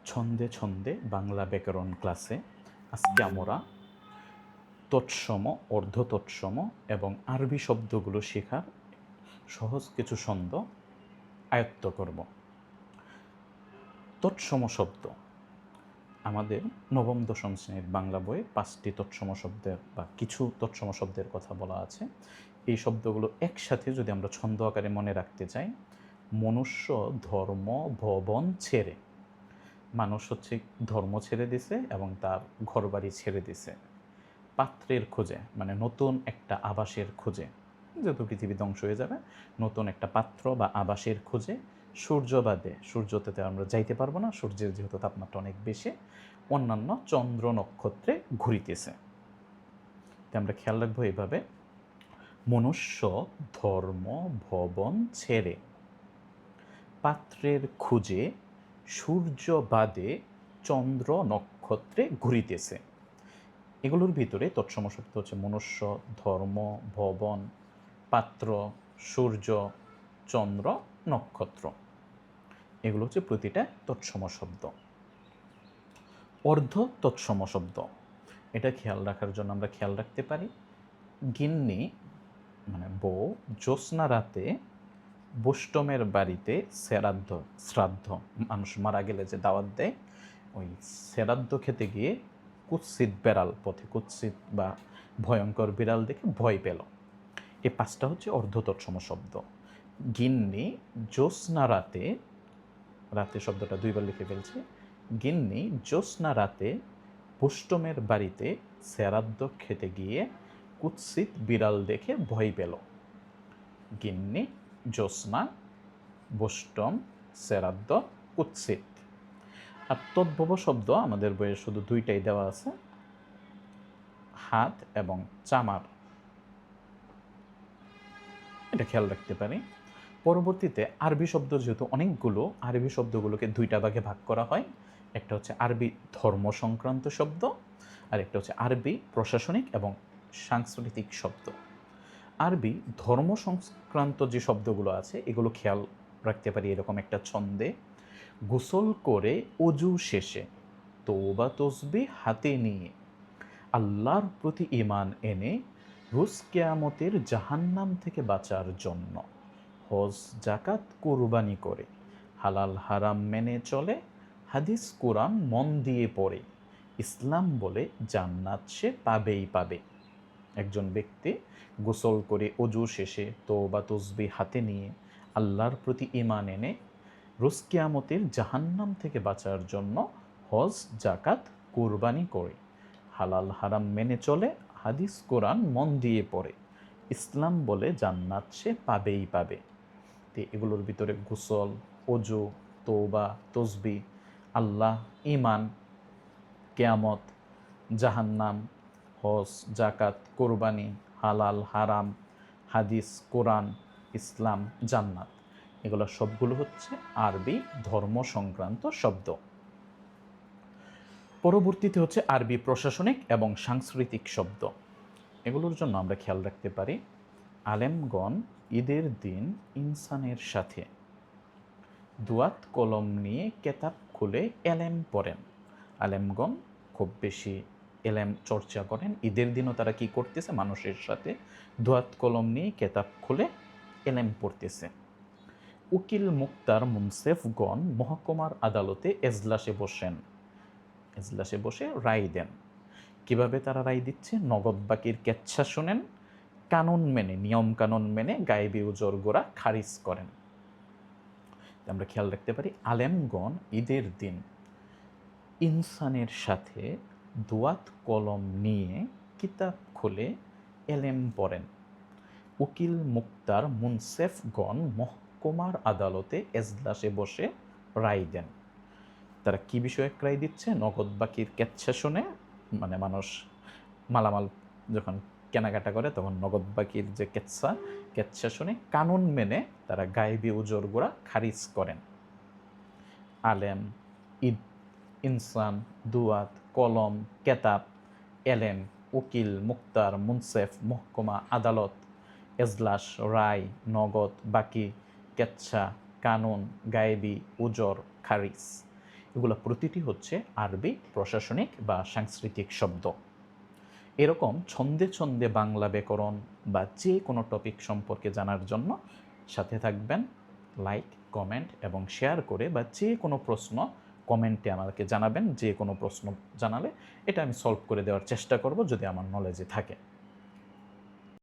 ছন্দে ছন্দে বাংলা ব্যাকরণ ক্লাসে আজকে আমরা তৎসম, অর্ধতৎসম এবং আরবি শব্দগুলো শেখার সহজ কিছু ছন্দ আয়ত্ত করব। তৎসম শব্দ আমাদের নবম দশম শ্রেণীর বাংলা বইয়ে 5টি তৎসম শব্দের বা কিছু তৎসম শব্দের কথা বলা আছে। এই শব্দগুলো একসাথে যদি আমরা ছন্দ আকারে মনে রাখতে চাই, মনুষ্য ধর্ম ভবন ছেড়ে, মানুষ হচ্ছে ধর্ম ছেড়ে দিছে এবং তার ঘরবাড়ি ছেড়ে দিছে পাত্রের খোঁজে, মানে নতুন একটা আবাসের খোঁজে। যেহেতু পৃথিবী ধ্বংস হয়ে যাবে, নতুন একটা পাত্র বা আবাসের খোঁজে সূর্যবাদে, সূর্যতে আমরা যাইতে পারবো না, সূর্যের যেহেতু তাপমাত্রা অনেক বেশি, অন্যান্য চন্দ্র নক্ষত্রে ঘুরিতেছে। তাই আমরা খেয়াল রাখবো এইভাবে, মনুষ্য ধর্ম ভবন ছেড়ে পাত্রের খুঁজে সূর্যবাদে চন্দ্র নক্ষত্রে ঘুরিতেছে। এগুলোর ভিতরে তৎসম শব্দ হচ্ছে মনুষ্য, ধর্ম, ভবন, পাত্র, সূর্য, চন্দ্র, নক্ষত্র। এগুলো হচ্ছে প্রতিটা তৎসম শব্দ। অর্ধ তৎসম শব্দ, এটা খেয়াল রাখার জন্য আমরা খেয়াল রাখতে পারি, গিন্নি মানে বউ জ্যোৎস্না রাতে বৈষ্টমের বাড়িতে শ্রাদ্ধ, মানুষ মারা গেলে যে দাওয়াত দেয়, ওই শ্রাদ্ধ খেতে গিয়ে কুৎসিত বেড়াল, পথে কুৎসিত বা ভয়ঙ্কর বিড়াল দেখে ভয় পেল। এই 5টা হচ্ছে অর্ধ তৎসম শব্দ। গিন্নি জ্যোৎস্না রাতে, রাতে শব্দটা 2বার লিখে ফেলছে, গিন্নি জ্যোৎস্না রাতে বৈষ্টমের বাড়িতে শ্রাদ্ধ খেতে গিয়ে কুৎসিত বিড়াল দেখে ভয় পেল। গিন্নি, জ্যোৎস্না, বৈষ্টম, শ্রাদ্ধ, কুৎসিত। আর তদ্ভব শব্দ আমাদের বইয়ে শুধু 2টাই দেওয়া আছে, হাত এবং চামার। এটা খেয়াল রাখতে পারি। পরবর্তীতে আরবি শব্দ যেহেতু অনেকগুলো, আরবি শব্দগুলোকে 2টা ভাগে ভাগ করা হয়। একটা হচ্ছে আরবি ধর্ম সংক্রান্ত শব্দ, আর একটা হচ্ছে আরবি প্রশাসনিক এবং সাংস্কৃতিক শব্দ। আরবি ধর্ম সংক্রান্ত যে শব্দগুলো আছে এগুলো খেয়াল রাখতে পারি এরকম একটা ছন্দে, গোসল করে অজু শেষে তওবা তসবিহ হাতে নিয়ে আল্লাহর প্রতি ঈমান এনে রোজ কিয়ামতের জাহান্নাম থেকে বাঁচার জন্য হজ জাকাত কুরবানি করে হালাল হারাম মেনে চলে, হাদিস কোরআন মন দিয়ে পড়ে, ইসলাম বলে জান্নাত সে পাবেই পাবে। একজন ব্যক্তি গোসল করে অজু শেষে তওবা তসবিহ হাতে নিয়ে আল্লাহর প্রতি ঈমান এনে রোজ কিয়ামতের জাহান্নাম থেকে বাঁচার জন্য হজ জাকাত কুরবানি করে হালাল হারাম মেনে চলে, হাদিস কোরআন মন দিয়ে পড়ে, ইসলাম বলে জান্নাত সে পাবেই পাবে। তো এগুলোর ভিতরে গোসল, অজু, তওবা তসবিহ, আল্লাহ, ঈমান, কিয়ামত, জাহান্নাম, হজ জাকাত কোরবানি, হালাল হারাম, হাদিস কোরআন, ইসলাম, জান্নাত, এগুলো সবগুলো হচ্ছে আরবি ধর্ম সংক্রান্ত শব্দ। পরবর্তীতে হচ্ছে আরবি প্রশাসনিক এবং সাংস্কৃতিক শব্দ। এগুলোর জন্য আমরা খেয়াল রাখতে পারি, আলেমগণ ঈদের দিন ইনসানের সাথে দুয়াত কলম নিয়ে কেতাব খুলে এলেম পড়েন। আলেমগণ খুব বেশি এলেম চর্চা করেন, ঈদের দিনও তারা কি করতেছে, মানুষের সাথে দুয়াত কলম নিয়ে কেতাব খুলে এলেম পড়তেছে। উকিল মুক্তার মুনসেফগণ মহকুমার আদালতে এজলাসে বসেন, এজলাসে বসে রায় দেন। কিভাবে তারা রায় দিচ্ছে, নগদ বাকির কেচ্ছা শোনেন, কানুন মেনে, নিয়ম কানুন মেনে গায়েবী উজর গোড়া খারিজ করেন। আমরা খেয়াল রাখতে পারি, আলেমগণ ঈদের দিন ইনসানের সাথে দুয়াত কলম নিয়ে কিতাব খুলে এলেম পড়েন। উকিল মুক্তার মুনসেফগণ মহকুমার আদালতে এজলাসে বসে রায় দেন। তারা কি বিষয়ে রায় দিচ্ছে, নগদ বাকির কেচ্ছা শুনে, মানে মানুষ মালামাল যখন কেনাকাটা করে তখন নগদ বাকির যে কেচ্ছা শুনে কানুন মেনে তারা গায়েবী উজর গোড়া খারিজ করেন। আলেম, ঈদ, ইনসান, দুয়াত, কলম, কেতাব, এলেম, উকিল, মুক্তার, মুনসেফ, মহকুমা, আদালত, এজলাস, রায়, নগদ, বাকি, কেচ্ছা, কানুন, গায়েবী, উজর, খারিজ, এগুলো প্রতিটি হচ্ছে আরবি প্রশাসনিক বা সাংস্কৃতিক শব্দ। এরকম ছন্দে ছন্দে বাংলা ব্যাকরণ বা যে কোনো টপিক সম্পর্কে জানার জন্য সাথে থাকবেন। লাইক, কমেন্ট এবং শেয়ার করে বা যে কোনো প্রশ্ন কমেন্টে আমাকে জানাবেন। যে কোনো প্রশ্ন জানালে এটা আমি সলভ করে দেওয়ার চেষ্টা করব যদি আমার নলেজে থাকে।